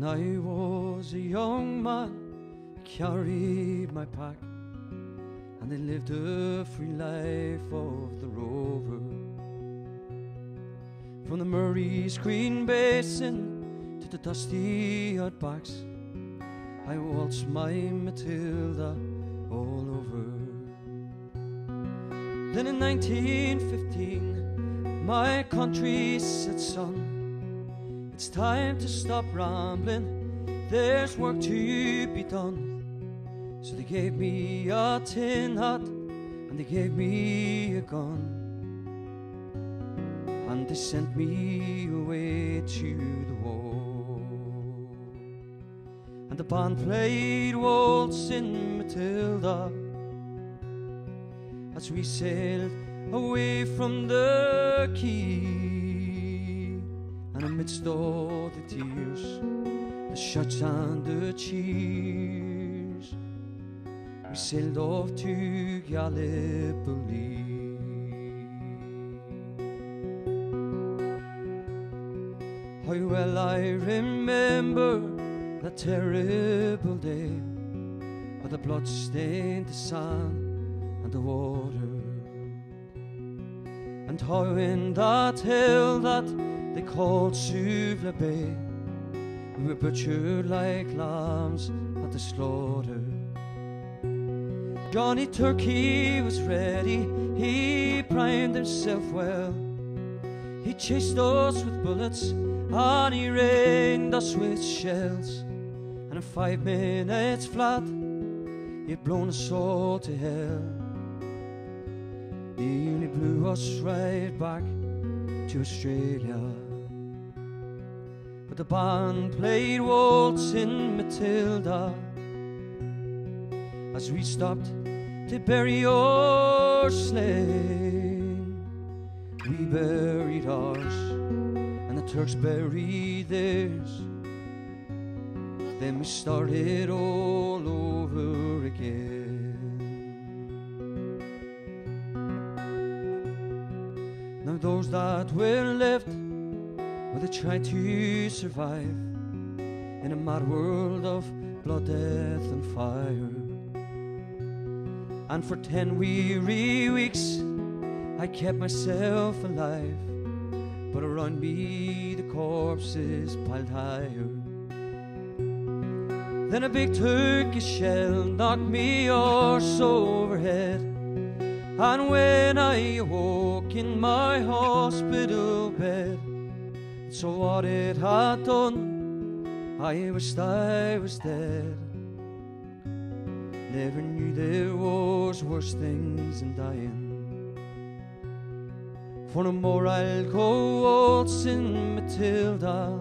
When I was a young man, I carried my pack, and I lived a free life of the rover. From the Murray's green basin to the dusty outbacks, I waltzed my Matilda all over. Then in 1915, my country said, son, it's time to stop rambling, there's work to be done. So they gave me a tin hat and they gave me a gun, and they sent me away to the war. And the band played waltzing Matilda as we sailed away from the quay. And amidst all the tears, the shots and the cheers, we sailed off to Gallipoli. How well I remember that terrible day, how the blood stained the sand and the water, and how in that hell that they called Suvla Bay, we were butchered like lambs at the slaughter. Johnny Turkey was ready, he primed himself well, he chased us with bullets and he rained us with shells, and in 5 minutes flat he had blown us all to hell. He nearly blew us right back to Australia. But the band played waltzing Matilda as we stopped to bury our slain. We buried ours and the Turks buried theirs. Then we started all over again. Now those that were left, well, they tried to survive in a mad world of blood, death and fire. And for 10 weary weeks I kept myself alive, but around me the corpses piled higher. Then a big Turkish shell knocked me arse overhead, and when I awoke in my hospital bed, so what it had done, I wished I was dead. Never knew there was worse things than dying. For no more I'll go waltzing Matilda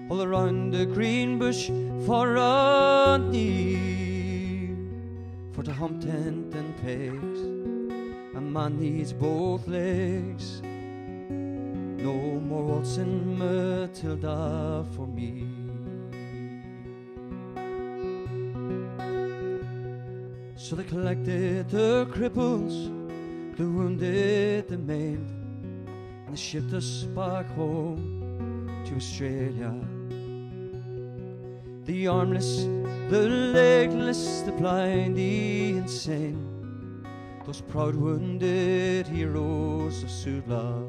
all around the green bush for a near. For to hump tent and pegs, a man needs both legs. No more waltzing Matilda for me. So they collected the cripples, the wounded, the maimed, and they shipped us back home to Australia. The armless, the legless, the blind, the insane, those proud wounded heroes of Suvla.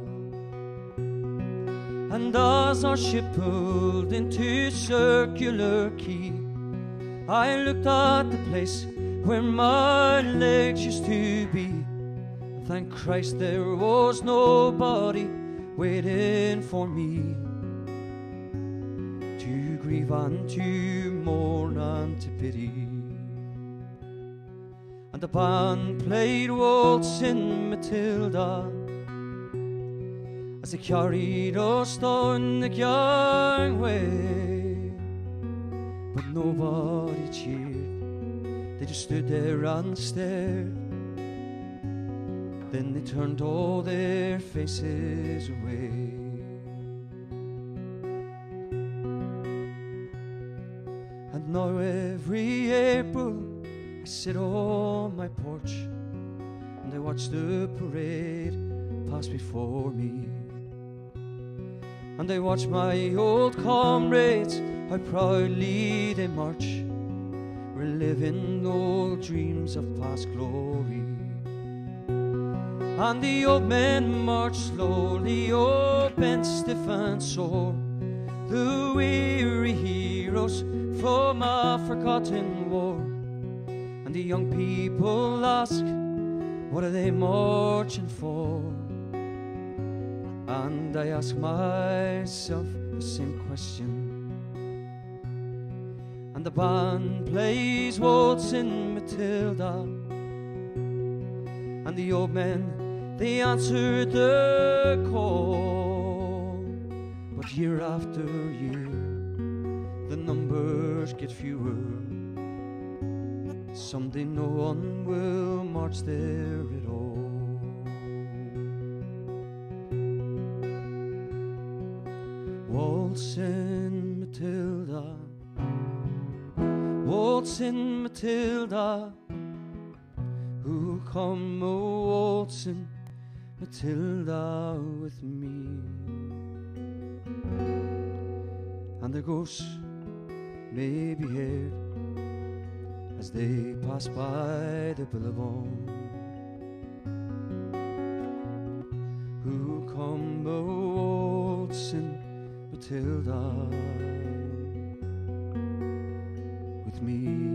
And as our ship pulled into Circular Quay, I looked at the place where my legs used to be. Thank Christ there was nobody waiting for me to grieve and to mourn and to pity. And the band played waltzing Matilda as they carried us down the gangway, but nobody cheered, they just stood there and stared. Then they turned all their faces away. And now every April I sit on my porch and I watch the parade pass before me. And I watch my old comrades, how proudly they march, reliving old dreams of past glory. And the old men march slowly, oh, bent, stiff and sore, the weary heroes from a forgotten war. And the young people ask, what are they marching for? And I ask myself the same question. And the band plays waltzing Matilda, and the old men, they answered the call. But year after year, the numbers get fewer. Someday no one will march there at all. Waltzing Matilda, waltzing Matilda, who come waltzing Matilda with me. And the ghosts may be heard as they pass by the billabong, who come waltzing Matilda with me.